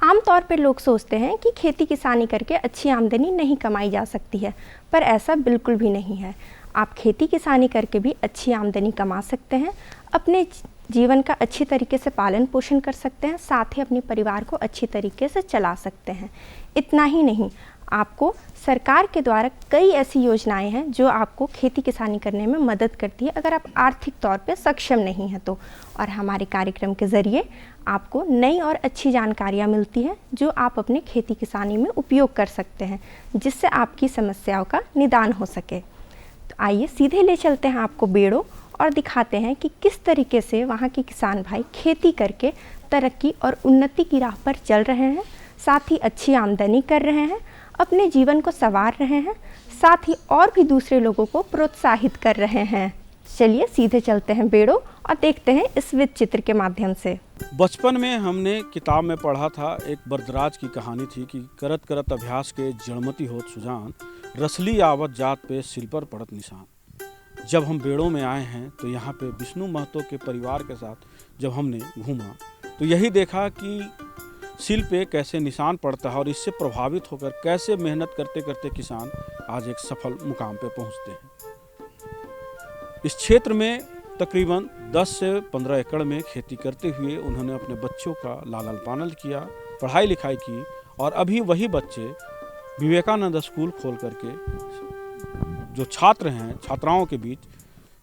आम तौर पे लोग सोचते हैं कि खेती किसानी करके अच्छी आमदनी नहीं कमाई जा सकती है, पर ऐसा बिल्कुल भी नहीं है। आप खेती किसानी करके भी अच्छी आमदनी कमा सकते हैं, अपने जीवन का अच्छी तरीके से पालन पोषण कर सकते हैं, साथ ही अपने परिवार को अच्छी तरीके से चला सकते हैं। इतना ही नहीं, आपको सरकार के द्वारा कई ऐसी योजनाएं हैं जो आपको खेती किसानी करने में मदद करती है अगर आप आर्थिक तौर पे सक्षम नहीं हैं तो। और हमारे कार्यक्रम के ज़रिए आपको नई और अच्छी जानकारियां मिलती हैं जो आप अपने खेती किसानी में उपयोग कर सकते हैं, जिससे आपकी समस्याओं का निदान हो सके। तो आइए सीधे ले चलते हैं आपको बेड़ो और दिखाते हैं कि किस तरीके से वहाँ के किसान भाई खेती करके तरक्की और उन्नति की राह पर चल रहे हैं, साथ ही अच्छी आमदनी कर रहे हैं, अपने जीवन को संवार रहे हैं, साथ ही और भी दूसरे लोगों को प्रोत्साहित कर रहे हैं। चलिए सीधे चलते हैं बेड़ो और देखते हैं इस वृत्त चित्र के माध्यम से। बचपन में हमने किताब में पढ़ा था, एक बरदराज की कहानी थी कि करत करत अभ्यास के जड़मती होत सुजान, रसली आवत जात पे सिल पर पड़त निशान। जब हम बेड़ों में आए हैं तो यहाँ पे विष्णु महतो के परिवार के साथ जब हमने घूमा तो यही देखा कि सिल पे कैसे निशान पड़ता है और इससे प्रभावित होकर कैसे मेहनत करते करते किसान आज एक सफल मुकाम पे पहुँचते हैं। इस क्षेत्र में तकरीबन 10 से 15 एकड़ में खेती करते हुए उन्होंने अपने बच्चों का लालन पालन किया, पढ़ाई लिखाई की और अभी वही बच्चे विवेकानंद स्कूल खोल करके जो छात्र हैं, छात्राओं के बीच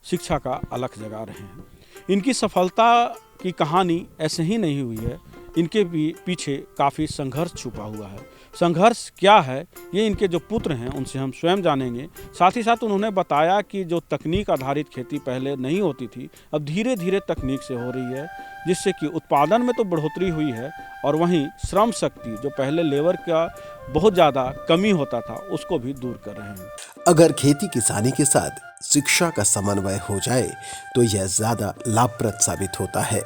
शिक्षा का अलख जगा रहे हैं। इनकी सफलता की कहानी ऐसे ही नहीं हुई है, इनके भी पीछे काफ़ी संघर्ष छुपा हुआ है। संघर्ष क्या है ये इनके जो पुत्र हैं उनसे हम स्वयं जानेंगे। साथ ही साथ उन्होंने बताया कि जो तकनीक आधारित खेती पहले नहीं होती थी, अब धीरे धीरे तकनीक से हो रही है, जिससे कि उत्पादन में तो बढ़ोतरी हुई है और वहीं श्रम शक्ति जो पहले लेबर का बहुत ज़्यादा कमी होता था उसको भी दूर कर रहे हैं। अगर खेती किसानी के साथ शिक्षा का समन्वय हो जाए तो यह ज्यादा लाभप्रद साबित होता है।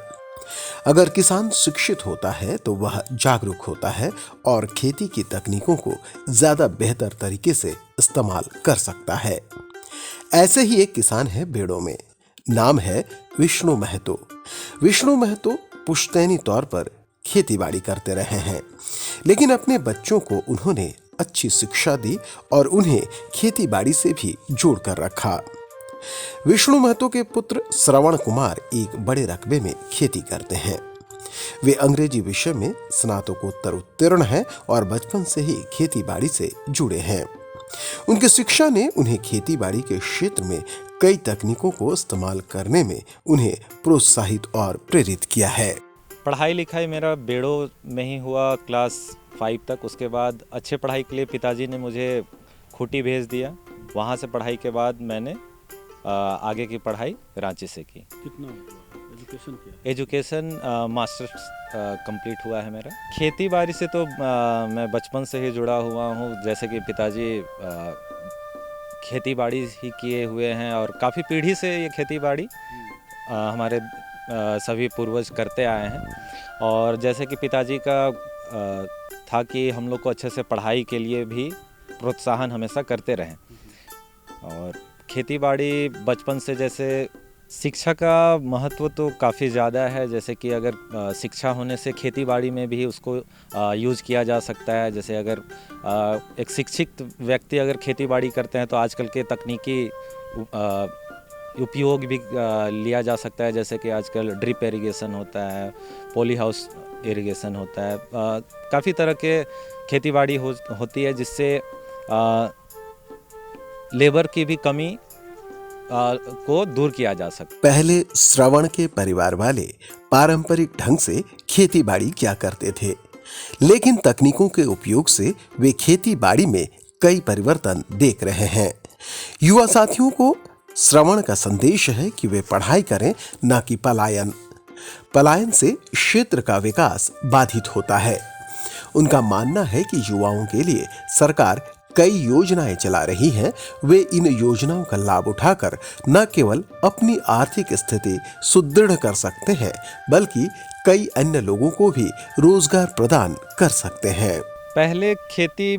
अगर किसान शिक्षित होता है तो वह जागरूक होता है और खेती की तकनीकों को ज्यादा बेहतर तरीके से इस्तेमाल कर सकता है। ऐसे ही एक किसान है बेड़ो में, नाम है विष्णु महतो। विष्णु महतो पुश्तैनी तौर पर खेतीबाड़ी करते रहे हैं, लेकिन अपने बच्चों को उन्होंने अच्छी शिक्षा दी और उन्हें खेतीबाड़ी से भी जोड़ कर रखा। विष्णु महतो के पुत्र श्रवण कुमार एक बड़े रकबे में खेती करते हैं। वे अंग्रेजी विषय में स्नातकोत्तर उत्तीर्ण हैं और बचपन से ही खेतीबाड़ी से जुड़े हैं। उनकी शिक्षा ने उन्हें खेतीबाड़ी के क्षेत्र में कई तकनीकों को इस्तेमाल करने में उन्हें प्रोत्साहित और प्रेरित किया है। पढ़ाई लिखाई मेरा बेड़ो में ही हुआ क्लास 5 तक। उसके बाद अच्छे पढ़ाई के लिए पिताजी ने मुझे खूंटी भेज दिया। वहाँ से पढ़ाई के बाद मैंने आगे की पढ़ाई रांची से की। कितना एजुकेशन किया? एजुकेशन मास्टर्स कंप्लीट हुआ है मेरा। खेती बाड़ी से तो मैं बचपन से ही जुड़ा हुआ हूँ। जैसे कि पिताजी खेती बाड़ी ही किए हुए हैं और काफ़ी पीढ़ी से ये खेती बाड़ी हमारे सभी पूर्वज करते आए हैं। और जैसे कि पिताजी का था कि हम लोग को अच्छे से पढ़ाई के लिए भी प्रोत्साहन हमेशा करते रहें। और खेतीबाड़ी बचपन से, जैसे शिक्षा का महत्व तो काफ़ी ज़्यादा है। जैसे कि अगर शिक्षा होने से खेतीबाड़ी में भी उसको यूज़ किया जा सकता है। जैसे अगर एक शिक्षित व्यक्ति अगर खेतीबाड़ी करते हैं तो आजकल के तकनीकी उपयोग भी लिया जा सकता है। जैसे कि आजकल ड्रिप इरिगेशन होता है, पॉली हाउस इरिगेशन होता है, काफ़ी तरह के खेतीबाड़ी होती है जिससे लेबर की भी कमी को दूर किया जा सकता है। पहले श्रवण के परिवार वाले पारंपरिक ढंग से खेतीबाड़ी किया करते थे, लेकिन तकनीकों के उपयोग से वे खेतीबाड़ी में कई परिवर्तन देख रहे हैं। युवा साथियों को श्रवण का संदेश है कि वे पढ़ाई करें, न कि पलायन। पलायन से क्षेत्र का विकास बाधित होता है। उनका मानना है कि युवाओं के लिए सरकार कई योजनाएं चला रही हैं। वे इन योजनाओं का लाभ उठाकर न केवल अपनी आर्थिक स्थिति सुदृढ़ कर सकते हैं, बल्कि कई अन्य लोगों को भी रोजगार प्रदान कर सकते हैं। पहले खेती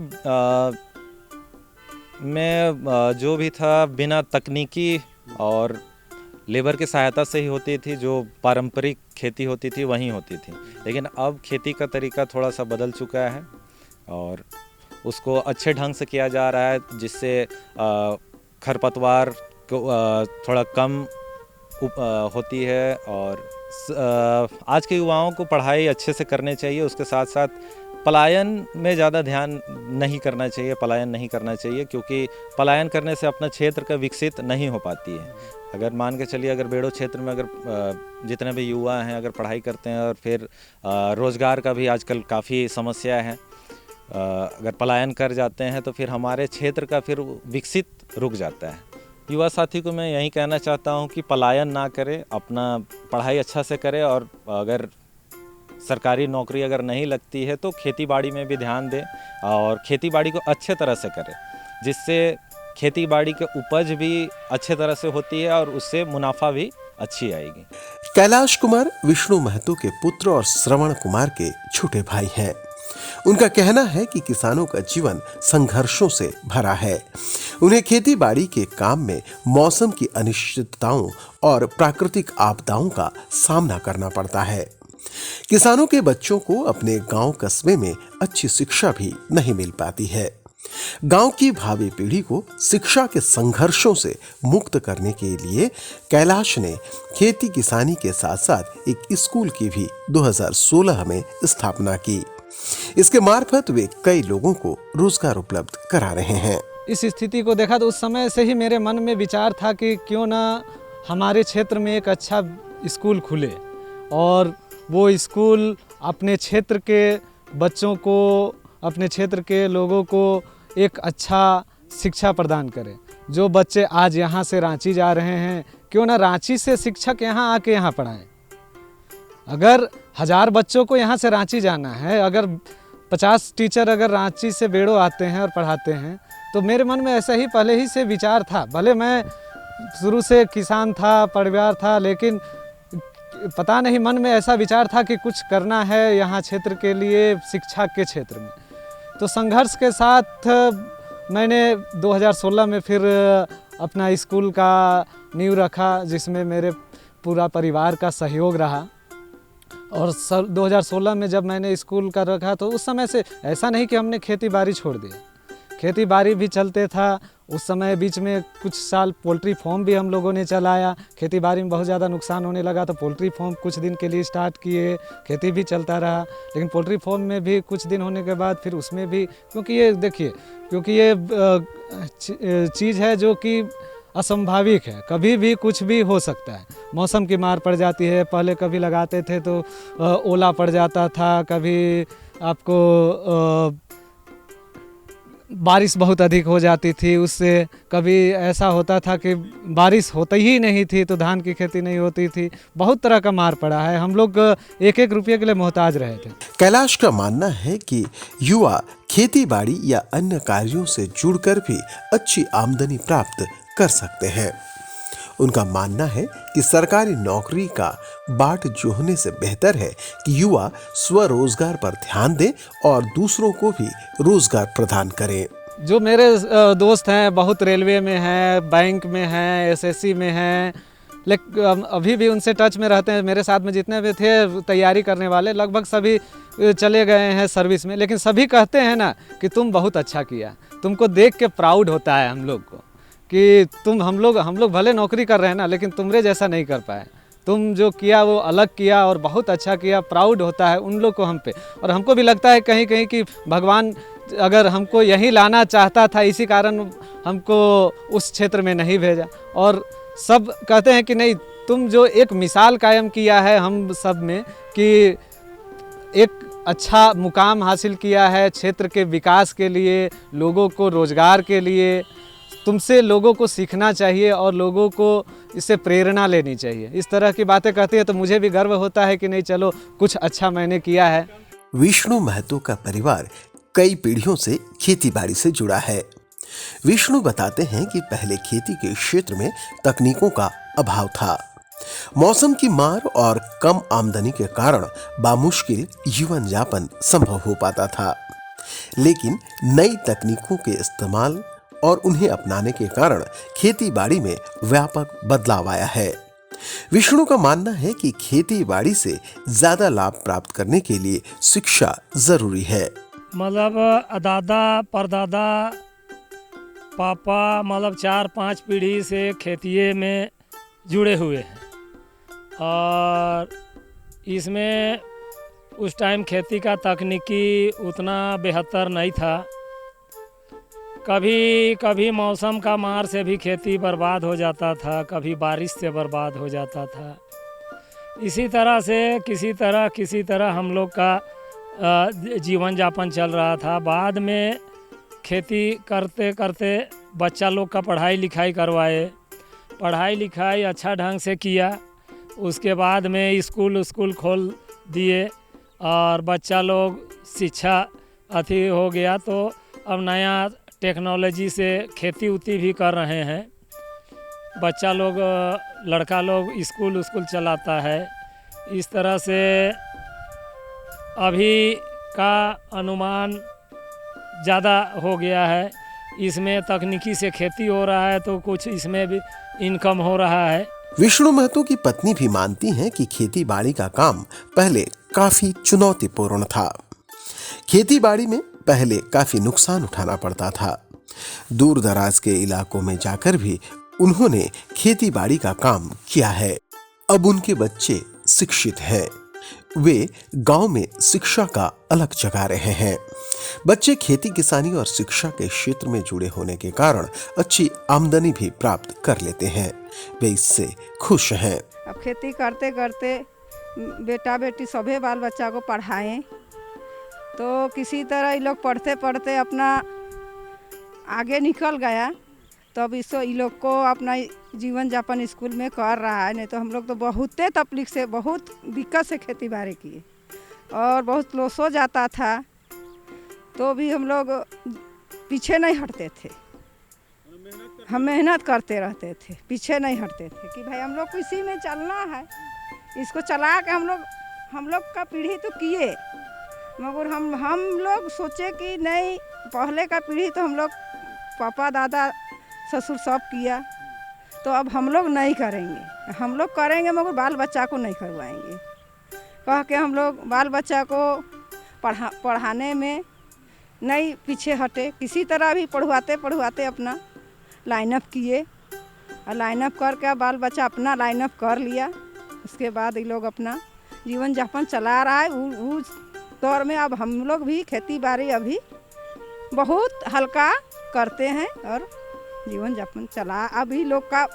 में जो भी था बिना तकनीकी और लेबर की सहायता से ही होती थी। जो पारंपरिक खेती होती थी वहीं होती थी, लेकिन अब खेती का तरीका थोड़ा सा बदल चुका है और उसको अच्छे ढंग से किया जा रहा है, जिससे खरपतवार को थोड़ा कम होती है। और आज के युवाओं को पढ़ाई अच्छे से करनी चाहिए, उसके साथ साथ पलायन में ज़्यादा ध्यान नहीं करना चाहिए, पलायन नहीं करना चाहिए, क्योंकि पलायन करने से अपना क्षेत्र का विकसित नहीं हो पाती है। अगर मान के चलिए, अगर बेड़ो क्षेत्र में अगर जितने भी युवा हैं अगर पढ़ाई करते हैं और फिर रोज़गार का भी आजकल काफ़ी समस्या है, अगर पलायन कर जाते हैं तो फिर हमारे क्षेत्र का फिर विकसित रुक जाता है। युवा साथी को मैं यही कहना चाहता हूं कि पलायन ना करें, अपना पढ़ाई अच्छा से करें और अगर सरकारी नौकरी अगर नहीं लगती है तो खेतीबाड़ी में भी ध्यान दें और खेतीबाड़ी को अच्छे तरह से करें, जिससे खेतीबाड़ी के उपज भी अच्छे तरह से होती है और उससे मुनाफा भी अच्छी आएगी। कैलाश कुमार विष्णु महतो के पुत्र और श्रवण कुमार के छोटे भाई हैं। उनका कहना है कि किसानों का जीवन संघर्षों से भरा है। उन्हें खेती बाड़ी के काम में मौसम की अनिश्चितताओं और प्राकृतिक आपदाओं का सामना करना पड़ता है। किसानों के बच्चों को अपने गांव कस्बे में अच्छी शिक्षा भी नहीं मिल पाती है। गांव की भावी पीढ़ी को शिक्षा के संघर्षों से मुक्त करने के लिए कैलाश ने खेती किसानी के साथ साथ एक स्कूल की भी 2016 में स्थापना की। इसके मार्फत वे कई लोगों को रोजगार उपलब्ध करा रहे हैं। इस स्थिति को देखा तो उस समय से ही मेरे मन में विचार था कि क्यों ना हमारे क्षेत्र में एक अच्छा स्कूल खुले और वो स्कूल अपने क्षेत्र के बच्चों को, अपने क्षेत्र के लोगों को एक अच्छा शिक्षा प्रदान करे। जो बच्चे आज यहाँ से रांची जा रहे हैं, क्यों ना रांची से शिक्षक यहाँ आके यहाँ पढ़ाएं। अगर 1000 बच्चों को यहाँ से रांची जाना है, अगर 50 टीचर अगर रांची से बेड़ो आते हैं और पढ़ाते हैं, तो मेरे मन में ऐसा ही पहले ही से विचार था। भले मैं शुरू से किसान था, परिवार था, लेकिन पता नहीं मन में ऐसा विचार था कि कुछ करना है यहाँ क्षेत्र के लिए, शिक्षा के क्षेत्र में। तो संघर्ष के साथ मैंने 2016 में फिर अपना स्कूल का नींव रखा, जिसमें मेरे पूरा परिवार का सहयोग रहा। और 2016 में जब मैंने स्कूल का रखा तो उस समय से ऐसा नहीं कि हमने खेती बाड़ी छोड़ दिया, खेती बाड़ी भी चलते था। उस समय बीच में कुछ साल पोल्ट्री फार्म भी हम लोगों ने चलाया। खेती बाड़ी में बहुत ज़्यादा नुकसान होने लगा तो पोल्ट्री फार्म कुछ दिन के लिए स्टार्ट किए, खेती भी चलता रहा। लेकिन पोल्ट्री फार्म में भी कुछ दिन होने के बाद फिर उसमें भी, क्योंकि ये देखिए, क्योंकि ये चीज़ है जो कि असंभाविक है, कभी भी कुछ भी हो सकता है। मौसम की मार पड़ जाती है। पहले कभी लगाते थे तो ओला पड़ जाता था, कभी आपको बारिश बहुत अधिक हो जाती थी, उससे कभी ऐसा होता था कि बारिश होती ही नहीं थी तो धान की खेती नहीं होती थी। बहुत तरह का मार पड़ा है, हम लोग एक एक रुपये के लिए मोहताज रहे थे। कैलाश का मानना है कि युवा खेती बाड़ी या अन्य कार्यों से जुड़कर भी अच्छी आमदनी प्राप्त कर सकते हैं। उनका मानना है कि सरकारी नौकरी का बाट जोहने से बेहतर है कि युवा स्वरोजगार पर ध्यान दें और दूसरों को भी रोजगार प्रदान करें। जो मेरे दोस्त हैं बहुत रेलवे में हैं, बैंक में हैं, एसएससी में हैं, लेकिन अभी भी उनसे टच में रहते हैं। मेरे साथ में जितने भी थे तैयारी करने वाले लगभग सभी चले गए हैं सर्विस में, लेकिन सभी कहते हैं ना कि तुम बहुत अच्छा किया। तुमको देख के प्राउड होता है हम लोग को कि हम लोग भले नौकरी कर रहे हैं ना, लेकिन तुमरे जैसा नहीं कर पाए। तुम जो किया वो अलग किया और बहुत अच्छा किया। प्राउड होता है उन लोग को हम पे, और हमको भी लगता है कहीं कहीं कि भगवान अगर हमको यहीं लाना चाहता था, इसी कारण हमको उस क्षेत्र में नहीं भेजा। और सब कहते हैं कि नहीं, तुम जो एक मिसाल कायम किया है हम सब में कि एक अच्छा मुकाम हासिल किया है क्षेत्र के विकास के लिए, लोगों को रोजगार के लिए। तुमसे लोगों को सीखना चाहिए और लोगों को इससे प्रेरणा लेनी चाहिए। इस तरह की बातें कहती है तो मुझे भी गर्व होता है कि नहीं, चलो कुछ अच्छा मैंने किया है। विष्णु महतो का परिवार कई पीढ़ियों से खेती बाड़ी से जुड़ा है। विष्णु बताते हैं कि पहले खेती के क्षेत्र में तकनीकों का अभाव था। मौसम की मार और कम आमदनी के कारण बामुश्किल जीवन यापन संभव हो पाता था, लेकिन नई तकनीकों के इस्तेमाल और उन्हें अपनाने के कारण खेती बाड़ी में व्यापक बदलाव आया है। विष्णु का मानना है कि खेती बाड़ी से ज्यादा लाभ प्राप्त करने के लिए शिक्षा जरूरी है। मतलब दादा परदादा पापा मतलब 4-5 पीढ़ी से खेतिए में जुड़े हुए हैं और इसमें उस टाइम खेती का तकनीकी उतना बेहतर नहीं था। कभी कभी मौसम का मार से भी खेती बर्बाद हो जाता था, कभी बारिश से बर्बाद हो जाता था। इसी तरह से किसी तरह हम लोग का जीवन यापन चल रहा था। बाद में खेती करते करते बच्चा लोग का पढ़ाई लिखाई करवाए, पढ़ाई लिखाई अच्छा ढंग से किया। उसके बाद में स्कूल खोल दिए और बच्चा लोग शिक्षा अथी हो गया, तो अब नया टेक्नोलॉजी से खेती उती भी कर रहे हैं। बच्चा लोग लड़का लोग स्कूल चलाता है। इस तरह से अभी का अनुमान ज़्यादा हो गया है। इसमें तकनीकी से खेती हो रहा है तो कुछ इसमें भी इनकम हो रहा है। विष्णु महतो की पत्नी भी मानती हैं कि खेती बाड़ी का काम पहले काफी चुनौतीपूर्ण था। खेती बाड़ी में पहले काफी नुकसान उठाना पड़ता था। दूर दराज के इलाकों में जाकर भी उन्होंने खेती बाड़ी का काम किया है। अब उनके बच्चे शिक्षित हैं। वे गांव में शिक्षा का अलग जगा रहे हैं। बच्चे खेती किसानी और शिक्षा के क्षेत्र में जुड़े होने के कारण अच्छी आमदनी भी प्राप्त कर लेते हैं। वे इससे खुश हैं। अब खेती करते करते बेटा बेटी सभी बाल बच्चा को पढ़ाएं तो किसी तरह ये लोग पढ़ते पढ़ते अपना आगे निकल गया। तब इसको ये लोग को अपना जीवन यापन स्कूल में कर रहा है। नहीं तो हम लोग तो बहुत तकलीफ से बहुत दिक्कत से खेती बाड़ी किए और बहुत लॉस हो जाता था, तो भी हम लोग पीछे नहीं हटते थे। हम मेहनत करते रहते थे, पीछे नहीं हटते थे कि भाई हम लोग को इसी में चलना है। इसको चला के हम लोग का पीढ़ी तो किए, मगर हम लोग सोचे कि नहीं, पहले का पीढ़ी तो हम लोग पापा दादा ससुर सब किया, तो अब हम लोग नहीं करेंगे। हम लोग करेंगे मगर बाल बच्चा को नहीं करवाएंगे। कह के हम लोग बाल बच्चा को पढ़ाने में नहीं पीछे हटे। किसी तरह भी पढ़वाते अपना लाइनअप किए और लाइनअप करके बाल बच्चा अपना लाइनअप कर लिया। उसके बाद ये लोग अपना जीवन यापन चला रहा है। उस दौर में अब हम लोग भी खेती बाड़ी अभी बहुत हल्का करते हैं और जीवन यापन चला। अभी लोग का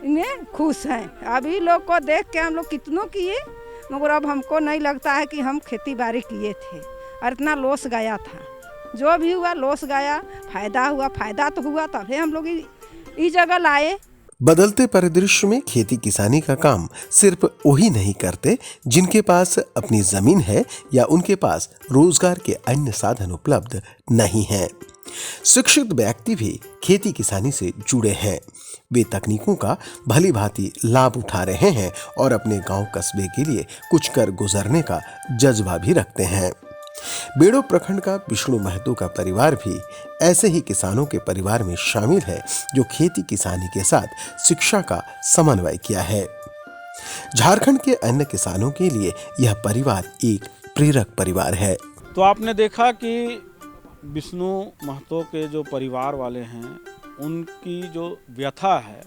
इन्हें खुश हैं। अभी लोग को देख के हम लोग कितनों किए, मगर अब हमको नहीं लगता है कि हम खेती बाड़ी किए थे और इतना लॉस गया था। जो भी हुआ लॉस गया, फायदा तो हुआ, तभी हम लोग इस जगह लाए। बदलते परिदृश्य में खेती किसानी का काम सिर्फ वही नहीं करते जिनके पास अपनी जमीन है या उनके पास रोजगार के अन्य साधन उपलब्ध नहीं हैं। शिक्षित व्यक्ति भी खेती किसानी से जुड़े हैं। वे तकनीकों का भली भांति लाभ उठा रहे हैं और अपने गांव कस्बे के लिए कुछ कर गुजरने का जज्बा भी रखते हैं। बेड़ो प्रखंड का विष्णु महतो का परिवार भी ऐसे ही किसानों के परिवार में शामिल है जो खेती किसानी के साथ शिक्षा का समन्वय किया है। झारखंड के अन्य किसानों के लिए यह परिवार एक प्रेरक परिवार है। तो आपने देखा कि विष्णु महतो के जो परिवार वाले हैं उनकी जो व्यथा है,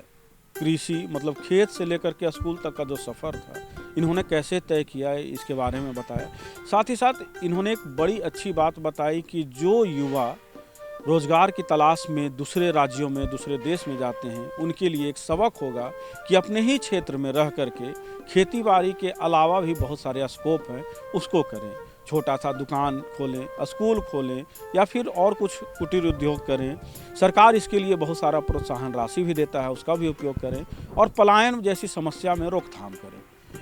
कृषि मतलब खेत से लेकर के स्कूल तक का जो सफ़र था, इन्होंने कैसे तय किया इसके बारे में बताया। साथ ही साथ इन्होंने एक बड़ी अच्छी बात बताई कि जो युवा रोजगार की तलाश में दूसरे राज्यों में दूसरे देश में जाते हैं, उनके लिए एक सबक होगा कि अपने ही क्षेत्र में रह करके खेती बाड़ी के अलावा भी बहुत सारे स्कोप हैं, उसको करें। छोटा सा दुकान खोलें, स्कूल खोलें या फिर और कुछ कुटीर उद्योग करें। सरकार इसके लिए बहुत सारा प्रोत्साहन राशि भी देता है, उसका भी उपयोग करें और पलायन जैसी समस्या में रोकथाम करें।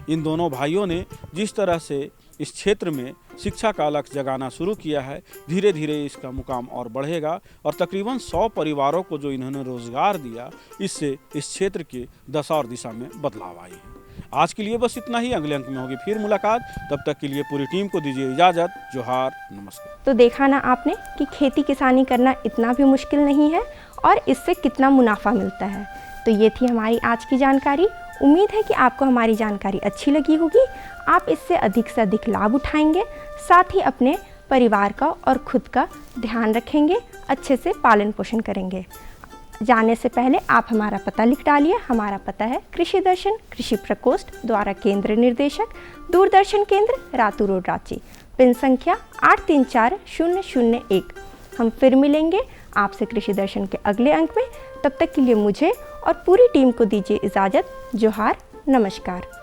इन दोनों भाइयों ने जिस तरह से इस क्षेत्र में शिक्षा का अलख जगाना शुरू किया है, धीरे धीरे इसका मुकाम और बढ़ेगा और तकरीबन 100 परिवारों को जो इन्होंने रोजगार दिया, इससे इस क्षेत्र की दशा और दिशा में बदलाव आई है। आज के लिए बस इतना ही। अगले अंक में होगी फिर मुलाकात। तब तक के लिए पूरी टीम को दीजिए इजाज़त। जोहार, नमस्कार। तो देखा ना आपने कि खेती किसानी करना इतना भी मुश्किल नहीं है और इससे कितना मुनाफा मिलता है। तो ये थी हमारी आज की जानकारी। उम्मीद है कि आपको हमारी जानकारी अच्छी लगी होगी। आप इससे अधिक से अधिक लाभ उठाएंगे, साथ ही अपने परिवार का और खुद का ध्यान रखेंगे, अच्छे से पालन पोषण करेंगे। जाने से पहले आप हमारा पता लिख डालिए। हमारा पता है कृषि दर्शन, कृषि प्रकोष्ठ द्वारा केंद्र निर्देशक, दूरदर्शन केंद्र, रातू रोड, रांची। पिन संख्या 834001। हम फिर मिलेंगे आपसे कृषि दर्शन के अगले अंक में। तब तक के लिए मुझे और पूरी टीम को दीजिए इजाज़त। जोहार, नमस्कार।